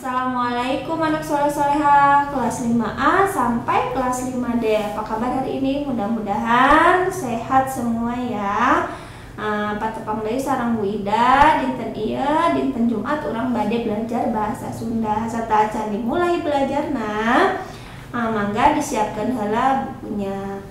Assalamualaikum anak soleh-soleha kelas 5A sampai kelas 5D. Apa kabar hari ini? Mudah-mudahan sehat semua ya. Patepang deui sareng Bu Ida dinten ieu dinten Jumat urang bade belajar bahasa Sunda. Sarta acan dimulai belajarna. Mangga disiapkeun heula bukunya.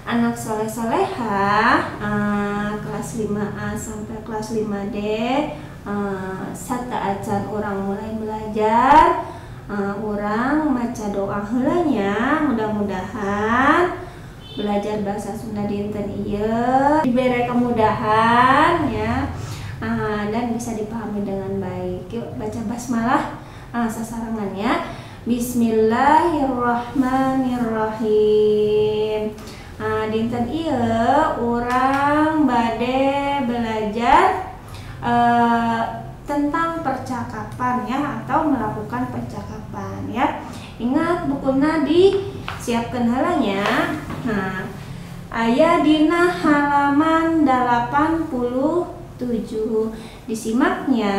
Anak soleh-soleha kelas 5A sampai kelas 5D sarta acan urang mulai belajar urang maca doa heula nya, mudah-mudahan belajar bahasa Sunda dinten ieu dibere kemudahan ya dan bisa dipahami dengan baik. Yuk baca basmalah sasarangannya. Bismillahirrahmanirrahim. Dinten ieu urang bade belajar tentang percakapan ya, atau melakukan percakapan ya. Ingat bukuna disiapkeun heula nya. Aya dina halaman 87. Disimaknya,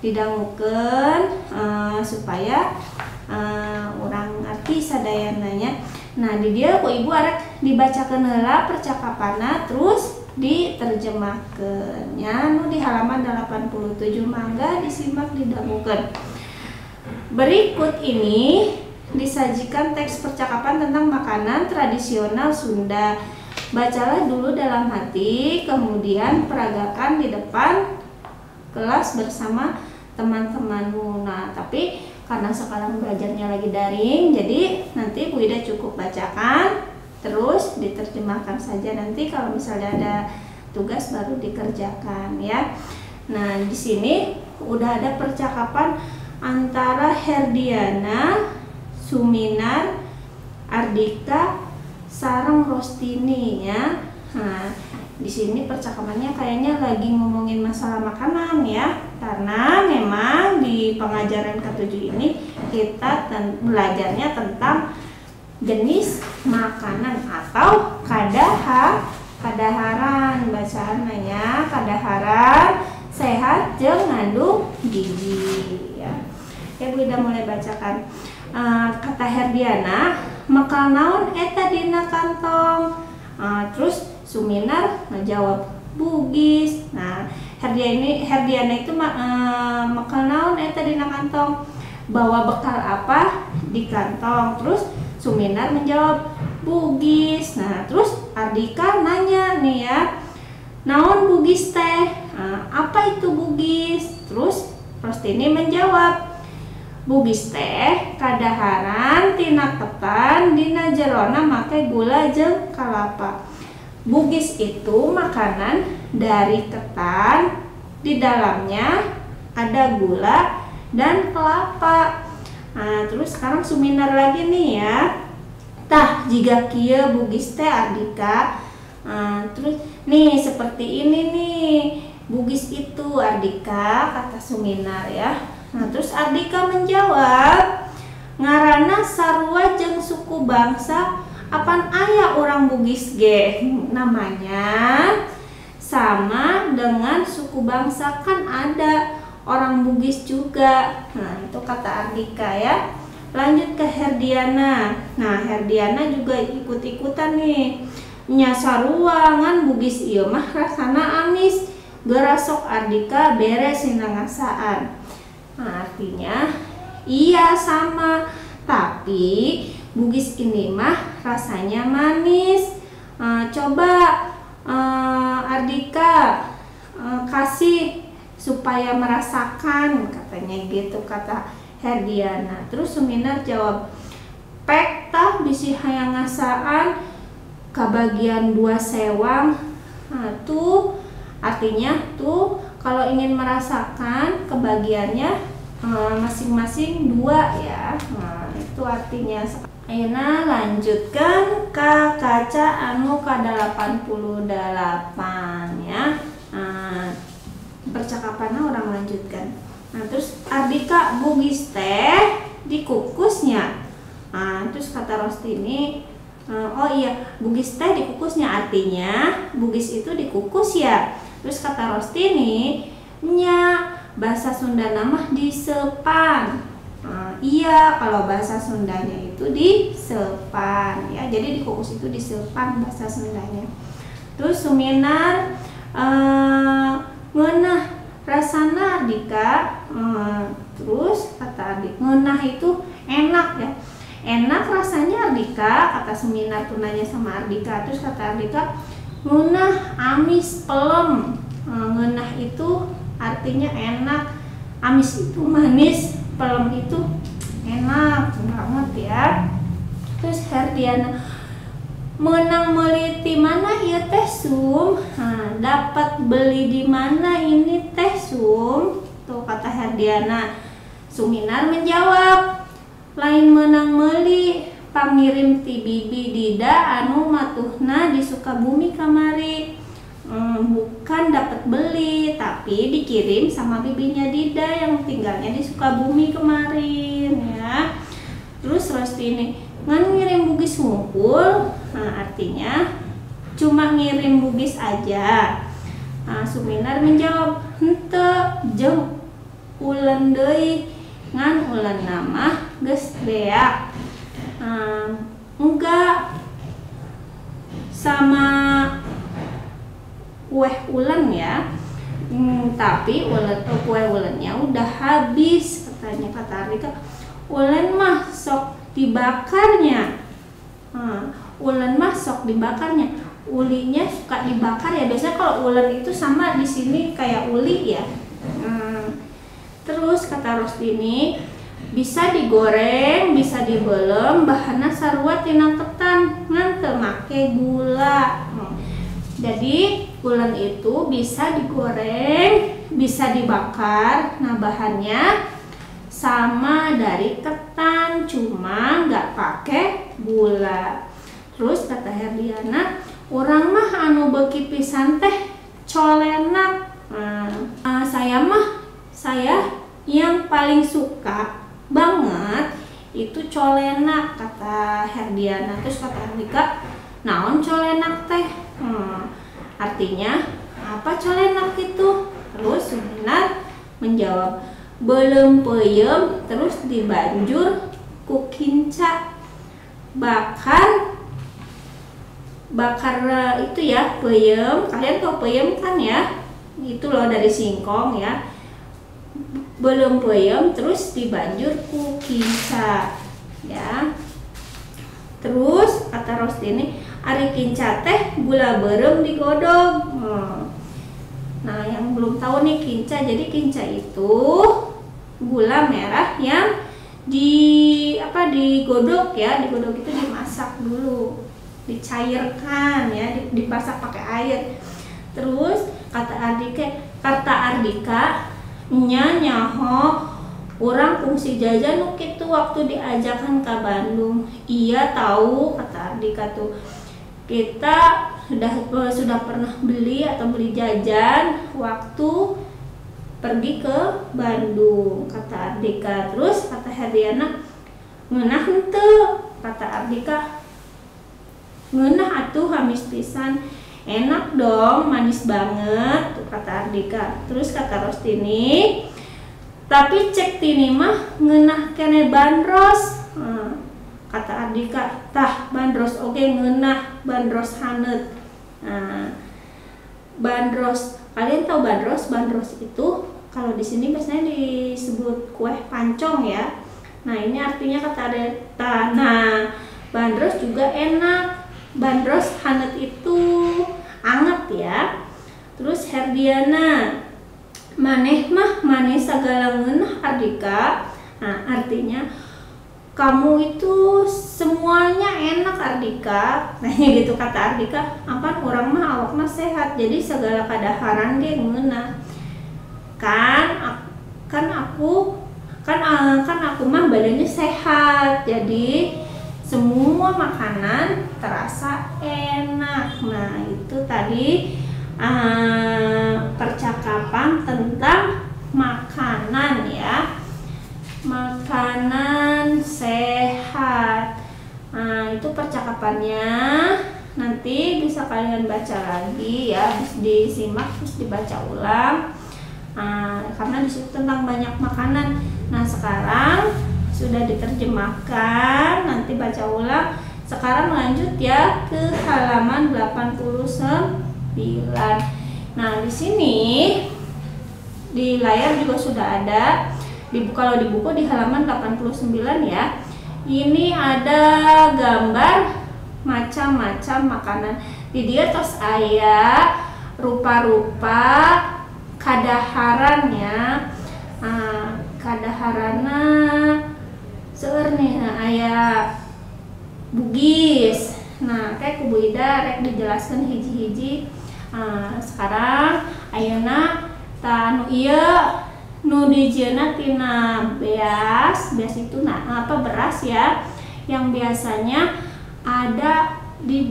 didangukeun supaya urang ngarti sadayananya. Nah, di dia ku ibu arek dibacakeun heula percakapanna terus diterjemahkeun nya nu di halaman 87. Mangga disimak didangukeun. Berikut ini disajikan teks percakapan tentang makanan tradisional Sunda. Bacalah dulu dalam hati, kemudian peragakan di depan kelas bersama teman-temanmu. Nah, tapi karena sekarang belajarnya lagi daring, jadi nanti Bu Ida cukup bacakan, terus diterjemahkan saja. Nanti kalau misalnya ada tugas baru dikerjakan ya. Nah, di sini udah ada percakapan antara Herdiana, Suminar, Ardika, sareng Rostini ya. Nah, di sini percakapannya kayaknya lagi ngomongin masalah makanan ya, karena memang di pengajaran ke-7 ini kita belajarnya tentang jenis makanan atau kadaharan bacaannya ya, kadaharan sehat jeung ngandung gizi ya. Ya Bu Ida mulai bacakan. Kata Herdiana, makal naon eta dina kantong. Terus Suminar ngejawab bugis. Nah, Herdiana itu makal naon eta dina kantong, bawa bekal apa di kantong. Terus Suminar menjawab bugis. Nah, terus Ardika nanya nih ya, naon bugis teh? Apa itu bugis? Terus Rostini menjawab, bugis teh kadaharan tina ketan dina jerona make gula jeung kalapa. Bugis itu makanan dari ketan, di dalamnya ada gula dan kelapa. Nah, terus sekarang Suminar lagi nih ya. Tah jika kieu bugis teh Ardika. Terus nih seperti ini nih bugis itu Ardika, kata Suminar ya. Nah, terus Ardika menjawab, ngaranna sarua jeung suku bangsa apan aya orang bugis ge, namanya sama dengan suku bangsa, kan ada orang bugis juga. Nah, itu kata Ardika ya. Lanjut ke Herdiana. Nah, Herdiana juga ikut-ikutan nih. Nya sarua ngan bugis ieu mah rasana amis, gerasok Ardika beres ngasaan. Nah, artinya iya sama, tapi bugis ini mah rasanya manis. Coba Ardika kasih supaya merasakan, katanya gitu kata Herdiana. Terus Suminar jawab, pek tah bisi hayang ngasaan kabagian 2 sewang. Nah, tuh artinya tuh kalau ingin merasakan kebagiannya masing-masing 2 ya. Nah, itu artinya. Ayeuna lanjutkan ka kaca anu ka-88 ya. Percakapannya orang lanjutkan. Nah, terus Ardika, bugis teh dikukusnya. Nah, terus kata Rostini, oh iya, bugis teh dikukusnya, artinya bugis itu dikukus ya. Terus kata Rostini, nya bahasa Sunda nama disepan. Iya, kalau bahasa Sundanya itu disepan ya. Jadi dikukus itu disepan bahasa Sundanya. Terus Suminar, ngeunah rasana Ardika. Terus kata Ardika, ngeunah itu enak ya. Enak rasanya Ardika, kata Suminar tuh nanya sama Ardika. Terus kata Ardika, ngeunah amis pelem. Ngeunah itu artinya enak, amis itu manis, pelem itu enak banget ya. Terus Herdiana, menang meuli di mana ya teh Sum? Dapat beli di mana ini teh Sum? Tuh kata Herdiana. Suminar menjawab, lain menang meuli, pangirim ti bibi Dida anu matuhna di Sukabumi kamari. Bukan dapat beli, tapi dikirim sama bibinya Dida yang tinggalnya di Sukabumi kemarin ya. Terus Rostini, ngan ngirim bugis ngumpul. Artinya cuma ngirim bugis aja. Suminar menjawab, henteu jeung ulen deui, ngan ulen nama geus beak. Enggak sama kue ulen ya, tapi kue ulennya udah habis katanya. Kata Ardika, ulen mah sok dibakarnya. Ulen mah sok dibakarnya, ulinya suka dibakar ya. Biasanya kalau ulen itu sama di sini kayak uli ya. Terus kata Rostini, bisa digoreng, bisa dibelem, bahanna sarua tina ketan, ngan teu make gula. Jadi ulen itu bisa digoreng, bisa dibakar. Nah, bahannya sama dari ketan, cuma nggak pakai gula. Terus kata Herdiana, orang mah anu beuki pisan teh colenak. Saya yang paling suka banget itu colenak, kata Herdiana. Terus kata Ardika, naon colenak teh? Artinya apa colenak itu? Terus Suminar menjawab, belum peuyeum terus dibanjur ku kinca. Bakar itu ya, peuyeum. Kalian tahu peuyeum kan ya? Itu loh dari singkong ya. Belum peuyeum terus dibanjur ku kinca ya. Terus kata Rostini, ari kinca teh gula beureum digodog. Nah, yang belum tahu nih kinca, jadi kinca itu gula merah yang digodok ya. Digodok itu dimasak dulu, dicairkan ya, dipasak pakai air. Terus kata Ardika, nyaho orang fungsi jajan nu kitu waktu diajakan ke Bandung. Iya tahu, kata Ardika tuh. Kita sudah pernah beli atau beli jajan waktu pergi ke Bandung, kata Ardika. Terus kata Herdiana, ngeunah henteu, kata Ardika. Ngeunah atuh hamis pisan. Enak dong, manis banget, tuh kata Ardika. Terus kata Rostini, tapi cek tini mah ngeunah kene bandros. Kata Ardika, tah bandros oke ngeunah, bandros haneut. Bandros, kalian tahu bandros? Bandros itu kalau di sini biasanya disebut kue pancong ya. Nah, ini artinya kata Ardika. Nah, bandros juga enak. Bandros haneut itu anget ya. Terus Herdiana, maneh sagala ngeunah Ardika. Nah, artinya kamu itu semuanya enak Ardika. Nah, gitu kata Ardika. Apa orang mah awakna sehat, jadi segala kadaharan ge ngeunah. Kan aku mah badannya sehat, jadi semua makanan terasa enak. Nah, itu tadi percakapan tentang makanan makanan sehat. Nah, itu percakapannya. Nanti bisa kalian baca lagi ya, disimak terus dibaca ulang. Karena disitu tentang banyak makanan. Nah, sekarang sudah diterjemahkan, nanti baca ulang. Sekarang lanjut ya ke halaman 89. Nah, di sini di layar juga sudah ada. Kalau di buku di halaman 89 ya. Ini ada gambar macam-macam makanan. Di dia terus aya rupa-rupa kadaharannya. Kadaharana seueur nih, aya bugis. Nah, kayak ku Bu Ida rek dijelaskan hiji-hiji. Sekarang ayeuna anu ieu nu dijieuna tina beas itu beras ya, yang biasanya ada di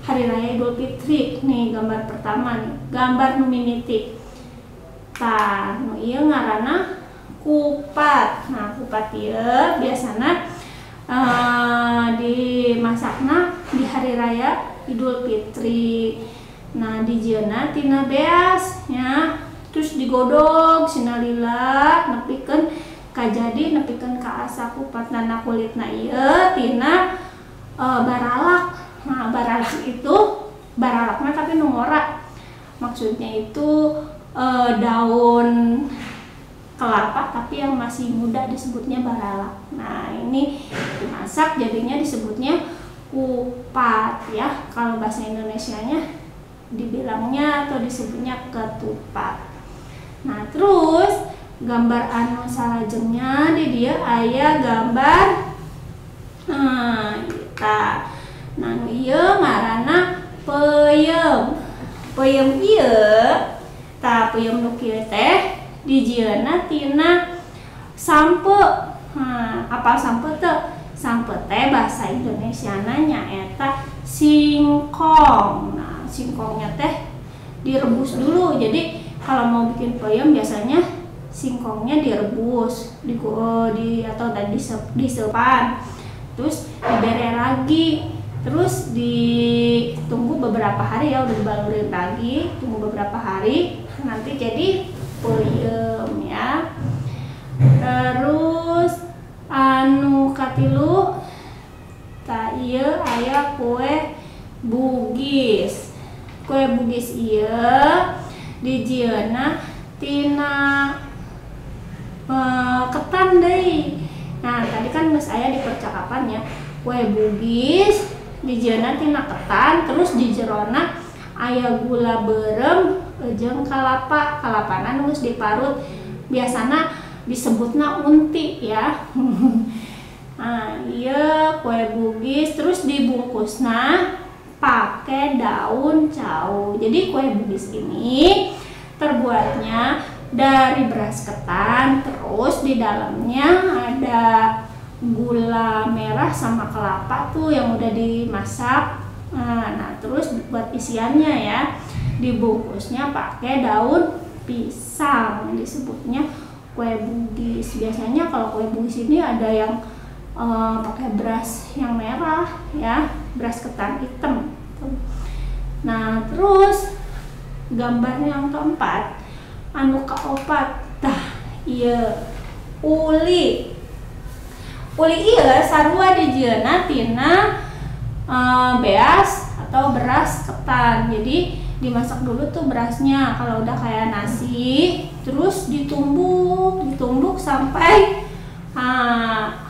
hari raya Idul Fitri. Nih gambar pertama nih, gambar nu mimiti. Tah, nu ieu ngaranna kupat. Nah, kupat ieu biasana dimasakna di hari raya Idul Fitri. Nah, dijieuna tina beas ya, terus digodog sinalila nepikeun kajadi, nepikeun ka asa kupat. Nah, kulitna ieu tina baralak. Nah, baralak itu baralakna tapi nu ngora. Maksudnya itu daun kelapa tapi yang masih muda disebutnya baralak. Nah, ini dimasak jadinya disebutnya kupat ya. Kalau bahasa Indonesianya dibilangnya atau disebutnya ketupat. Nah, terus gambar anu salajengnya di dia aya gambar nah ieu ngaranna peuyeum. Peuyeum ieu peuyeum nu kieu teh dijieuna tina sampe. Apal sampe teh? Sampe teh bahasa Indonesiana nyaeta singkong. Nah, singkongnya teh direbus dulu. Jadi kalau mau bikin peuyeum biasanya singkongnya direbus atau disepan, terus dibere lagi, terus ditunggu beberapa hari ya, udah dibalurin lagi, tunggu beberapa hari, nanti jadi peuyeum ya. Terus anu katilu ieu aya kue bugis. Kue bugis ieu dijieuna tina ketan deui. Nah, tadi kan geus aya di percakapan ya. Kue bugis dijieuna tina ketan, terus di jerona aya gula berem jeung kalapa. Kalapana nu geus diparut. Biasana disebutna unti ya. Nah, ieu kue bugis terus dibungkusna pakai daun cau. Jadi kue bugis ini terbuatnya dari beras ketan, terus di dalamnya ada gula merah sama kelapa tuh yang udah dimasak. Nah, terus buat isiannya ya, dibungkusnya pakai daun pisang, disebutnya kue bugis. Biasanya kalau kue bugis ini ada yang pakai beras yang merah ya, beras ketan hitam. Nah, terus gambar yang keempat anu kaopat tah ieu uli. Uli ieu sarua dijieuna tina beas atau beras ketan. Jadi dimasak dulu tuh berasnya. Kalau udah kayak nasi, terus ditumbuk sampai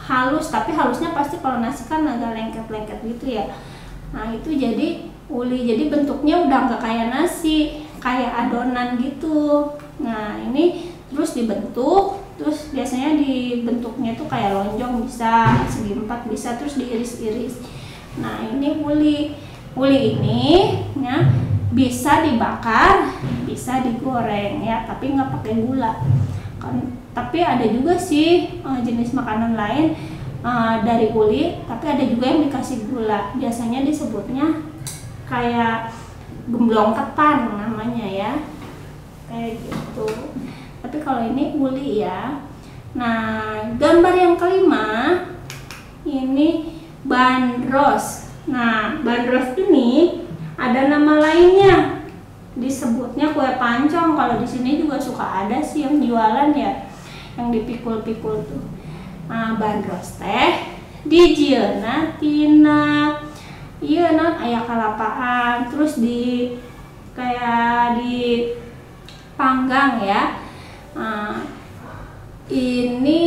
halus. Tapi halusnya pasti kalau nasi kan agak lengket-lengket gitu ya. Nah, itu jadi uli. Jadi bentuknya udah nggak kayak nasi, kayak adonan gitu. Nah, ini terus dibentuk, terus biasanya dibentuknya tuh kayak lonjong, bisa segi empat, bisa, terus diiris-iris. Nah, ini uli. Uli ini ya bisa dibakar, bisa digoreng ya, tapi nggak pakai gula. Tapi ada juga sih jenis makanan lain dari uli, tapi ada juga yang dikasih gula. Biasanya disebutnya kayak gemblong ketan namanya ya, kayak gitu. tapi kalau ini uli ya. Nah, gambar yang kelima ini bandros. Nah, bandros ini ada nama lainnya, disebutnya kue pancong. Kalau di sini juga suka ada sih yang jualan ya, yang dipikul-pikul tuh. Nah, bandros teh dijieuna tina ieu non aya kalapaan, terus di kayak di panggang ya. Nah, ini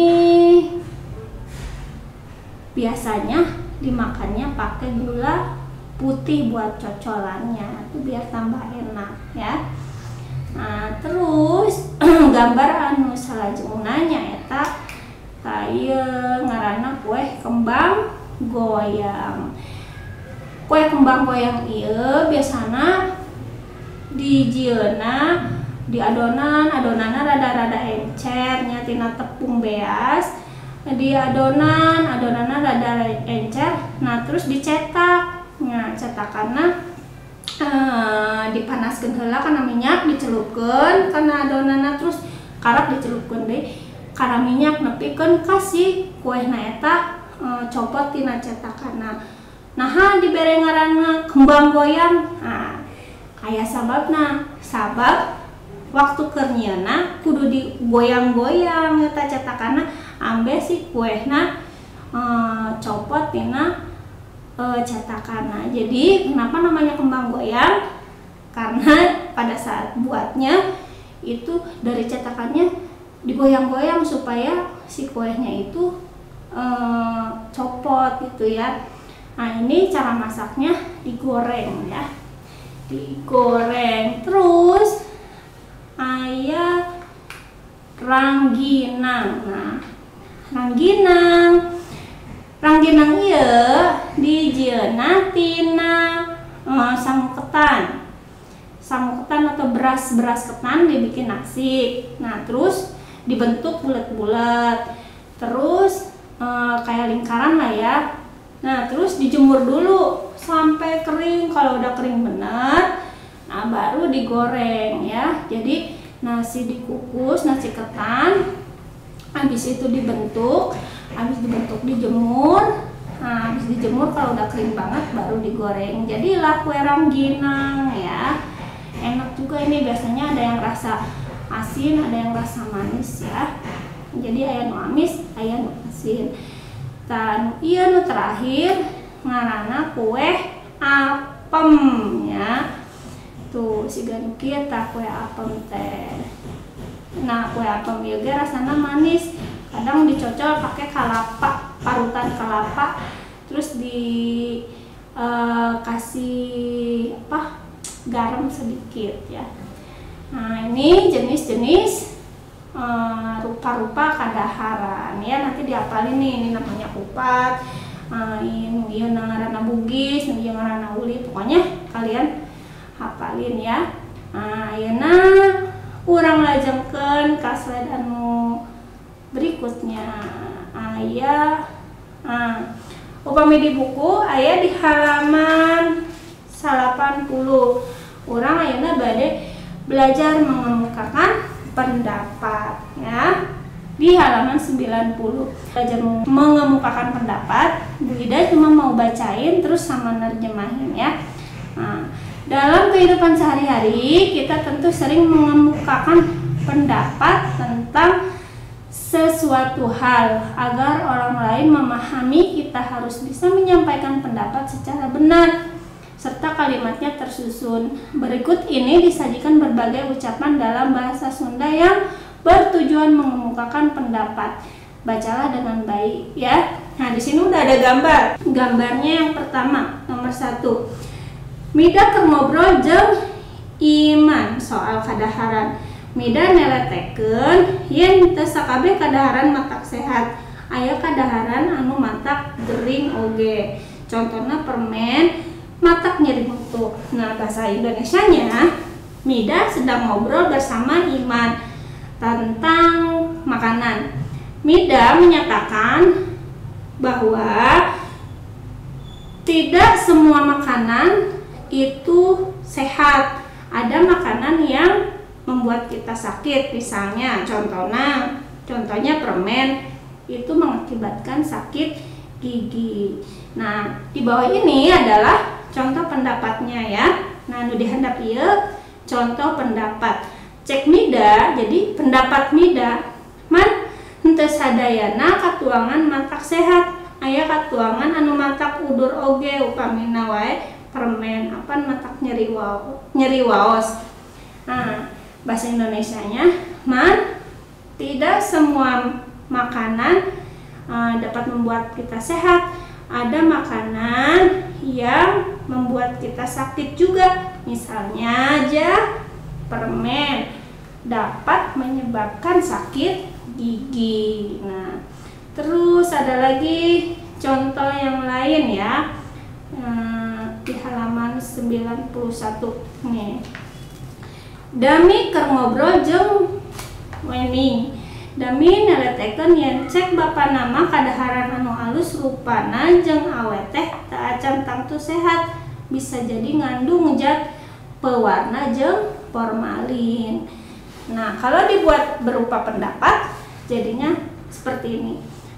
biasanya dimakannya pakai gula putih buat cocolannya, itu biar tambah enak ya. Nah, terus gambar anu salajengna nyaeta kayak ngaranna kue kembang goyang. Kue kembang goyang ieu biasana dijieuna di adonanna rada-rada encer nya tina tepung beas. Di adonanna rada encer, nah terus dicetak. Nah, cetakanna dipanaskeun heula kana minyak, dicelupkeun kana adonanna, terus karab dicelupkeun deui kana minyak nepikeun ka si kuehna eta copot tina cetakanna. Naha dibere ngaranna kembang goyang. Nah, aya sababna. Sabab waktu keur nyieunna kudu digoyang-goyang eta cetakanna ambe si kuehna copot tina cetakanna. Jadi kenapa namanya kembang goyang? Karena pada saat buatnya itu dari cetakannya digoyang-goyang supaya si kuehnya itu copot gitu ya. Nah, ini cara masaknya digoreng ya, digoreng. Terus aya rangginang. Nah, rangginang ieu dijieuna tina sanguketan atau beras ketan dibikin nasi. Nah, terus dibentuk bulat-bulat, terus kayak lingkaran lah ya. Nah, terus dijemur dulu sampai kering. Kalau udah kering benar, nah baru digoreng ya. Jadi nasi dikukus, nasi ketan, habis itu dibentuk, dijemur. Nah, habis dijemur kalau udah kering banget baru digoreng. Jadilah kue rangginang ya. Enak juga ini, biasanya ada yang rasa asin, ada yang rasa manis ya. Jadi aya nu amis, aya nu asin. Dan iya nu terakhir ngaranna kue apem ya. Tuh siga nu kieu tah kue apem teh. Nah, kue apem ieu ge rasana manis. Kadang dicocol pakai kalapa, parutan kalapa, terus kasih garam sedikit ya. Nah, ini jenis-jenis rupa-rupa kadaharan ya, nanti dihafalin nih. Ini namanya kupat, ini ngaranna bugis, ini ngaranna uli, pokoknya kalian hafalin ya. Ayeuna urang lajengkeun ka slide anu berikutnya. Upami di buku aya di halaman 80. Urang ayeuna bade belajar mengemukakan pendapat ya. Di halaman 90 belajar mengemukakan pendapat. Bu Ida cuma mau bacain terus sama nerjemahin ya. Nah, dalam kehidupan sehari-hari kita tentu sering mengemukakan pendapat tentang sesuatu hal. Agar orang lain memahami, kita harus bisa menyampaikan pendapat secara benar serta kalimatnya tersusun. Berikut ini disajikan berbagai ucapan dalam bahasa Sunda yang bertujuan mengemukakan pendapat. Bacalah dengan baik ya. Nah, di sini udah ada gambar. Gambarnya yang pertama, nomor 1. Mida keur ngobrol jeung Iman soal kadaharan. Mida neletekeun yen teu sakabeh kadaharan matak sehat. Aya kadaharan anu matak gering oge. Contohna permen matak nyeri mutu. Nah, bahasa Indonesianya, Mida sedang ngobrol bersama Iman tentang makanan. Mida menyatakan bahwa tidak semua makanan itu sehat. Ada makanan yang membuat kita sakit. Misalnya contohnya permen itu mengakibatkan sakit gigi. Nah, di bawah ini adalah contoh pendapatnya ya. Nah, nu dihandap ieu contoh pendapat. Cek mida, jadi pendapat mida man henteu sadayana katuangan matak sehat. Aya katuangan anu matak udur oge upamina wae permen matak nyeri waos. Nah, bahasa Indonesianya man tidak semua makanan dapat membuat kita sehat. Ada makanan yang membuat kita sakit juga. Misalnya aja permen dapat menyebabkan sakit gigi. Nah, terus ada lagi contoh yang lain ya, di halaman 91 nih. Dami keur ngobrol jeung Wening. Dami neletekeun yen cek bapa nama kadaharan anu alus rupana jeung awet teh teu acan tangtu sehat, bisa jadi ngandung zat pewarna jeung formalin. Nah, kalau dibuat berupa pendapat jadinya seperti ini.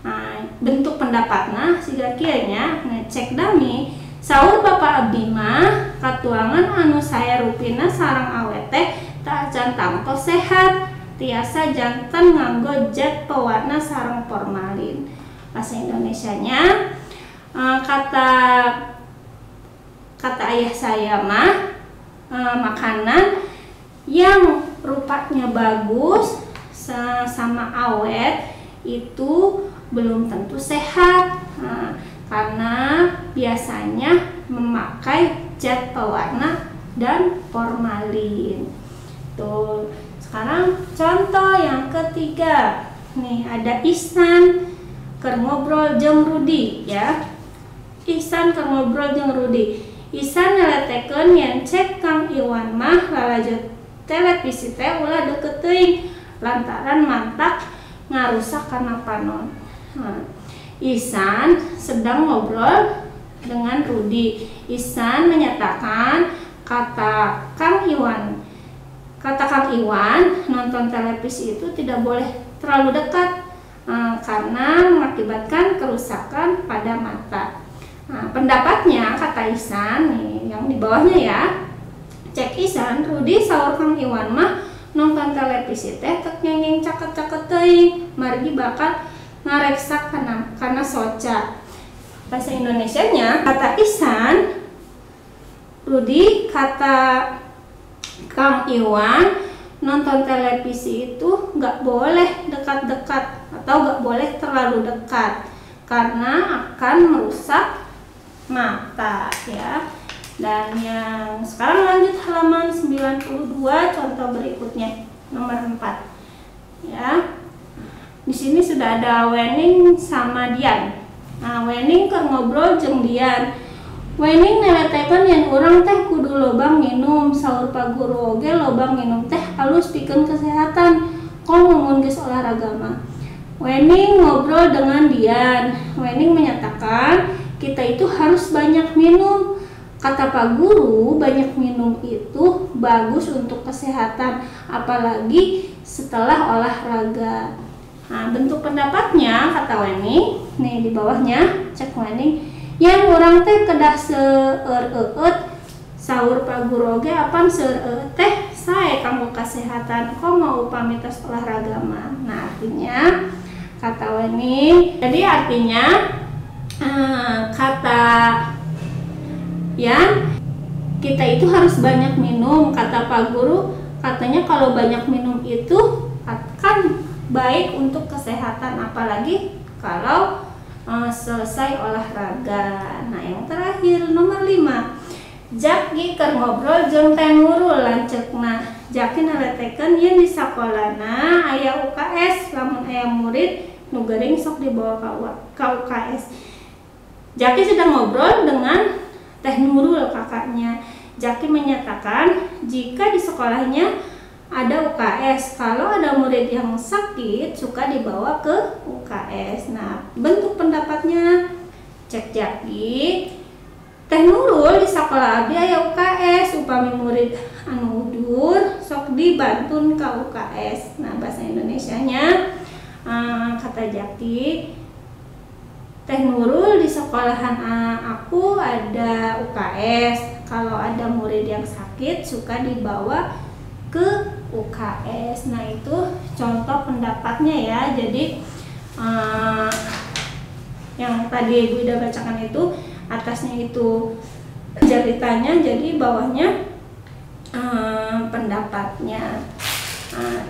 Nah, bentuk pendapatna siga kieu nya. Nah, cek dami saur bapa abdi mah katuangan anu saya rupina sareng awet teh teu acan tangtu sehat, tiasa jantan nganggo zat pewarna sareng formalin. Bahasa Indonesianya kata ayah saya mah makanan yang rupanya bagus sama awet itu belum tentu sehat, karena biasanya memakai zat pewarna dan formalin. Tuh. Sekarang contoh yang ketiga. Nih ada Ihsan keur ngobrol jeung Rudi ya. Ihsan keur ngobrol jeung Rudi. Ihsan nyeletekeun yen cek Kang Iwan mah lalajut televisi teh ulah deukeut teuing lantaran mantak ngarusak kana panon. Ihsan sedang ngobrol dengan Rudi. Ihsan menyatakan kata Kang Iwan nonton televisi itu tidak boleh terlalu dekat karena mengakibatkan kerusakan pada mata. Nah, pendapatnya kata Ihsan nih yang di bawahnya ya. Cek Ihsan, Rudi saur Kang Iwan mah nonton televisi teh tek nyengeng caket-caket teuing, margi bakal ngareksak kana soca. Bahasa Indonesianya kata Ihsan, Rudi kata Kang Iwan nonton televisi itu nggak boleh dekat-dekat atau nggak boleh terlalu dekat karena akan merusak mata ya. Dan yang sekarang lanjut halaman 92 contoh berikutnya nomor 4 ya. Di sini sudah ada Wening sama Dian. Nah, Wening keur ngobrol jeung Dian. Wening neletekeun yen urang teh kudu lobang minum, saur Pak Guru oge lobang minum teh halus pikeun kesehatan. Ngomong geus olahraga mah. Wening ngobrol dengan Dian. Wening menyatakan kita itu harus banyak minum. Kata Pak Guru, banyak minum itu bagus untuk kesehatan, apalagi setelah olahraga. Nah, bentuk pendapatnya kata Wening, nih di bawahnya cek Wening. Yang orang teh kedah seueur-eut saur Pak Guru oge apan seueur teh sae kanggo kesehatan komo upami tos olahraga mah. Nah, artinya kata Wening, jadi artinya kata yang kita itu harus banyak minum. Kata Pak Guru katanya kalau banyak minum itu akan baik untuk kesehatan, apalagi kalau selesai olahraga. Nah, yang terakhir nomor 5. Jaki keur ngobrol jeung Teh Nurul lanceukna. Jaki naletekeun yen di sakolana aya UKS, lamun aya murid nu geuring sok dibawa ka UKS. Jaki sedang ngobrol dengan Teh Nurul kakaknya. Jaki menyatakan jika di sekolahnya ada UKS, kalau ada murid yang sakit suka dibawa ke UKS. Nah, bentuk pendapatnya cek Jaki, Teh Nurul di sekolah abdi aya UKS, upami murid anu udur sok mengabdi bantun ka UKS. Nah, bahasa Indonesianya kata Jaki, Teh Nurul di sekolahan aku ada UKS. Kalau ada murid yang sakit suka dibawa ke UKS. Nah, itu contoh pendapatnya ya. Jadi yang tadi Ibu udah bacakan itu atasnya itu jaritannya, jadi bawahnya pendapatnya. Nah,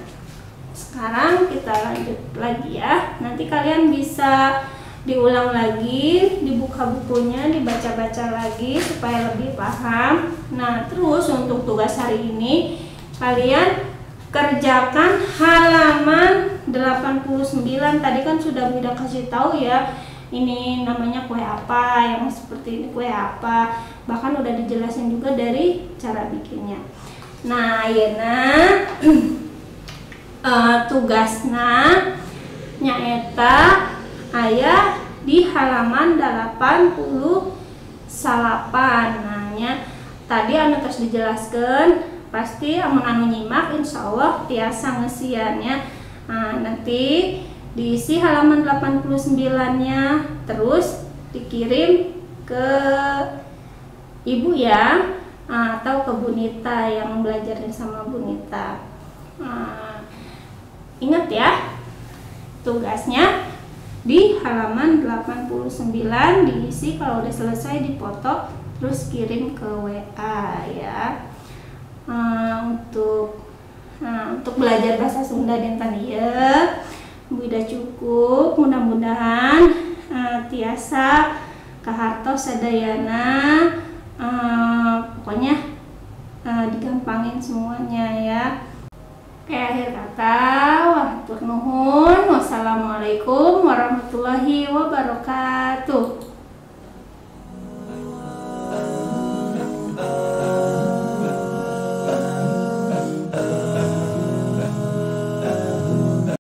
sekarang kita lanjut lagi ya. Nanti kalian bisa diulang lagi, dibuka bukunya, dibaca-baca lagi supaya lebih paham. Nah, terus untuk tugas hari ini kalian kerjakan halaman 89. Tadi kan sudah Bunda kasih tahu ya, ini namanya kue apa, yang seperti ini kue apa, bahkan udah dijelasin juga dari cara bikinnya. Nah, Yena tugasnya nyaeta ayah di halaman 88. Nanya tadi anu tos dijelaskan, pasti anu nyimak insya Allah tiasa ngesiannya. Nah, nanti diisi halaman 89-nya, terus dikirim ke Ibu ya, atau ke Bu Nita yang belajarin sama Bu Nita. Ingat ya, tugasnya di halaman 89 diisi, kalau udah selesai dipoto terus kirim ke WA ya. Untuk belajar bahasa Sunda dinten ieu udah cukup, mudah-mudahan tiasa kahartos sadayana, pokoknya digampangin semuanya ya. Oke, akhir kata, wah tur nuhun, wassalamualaikum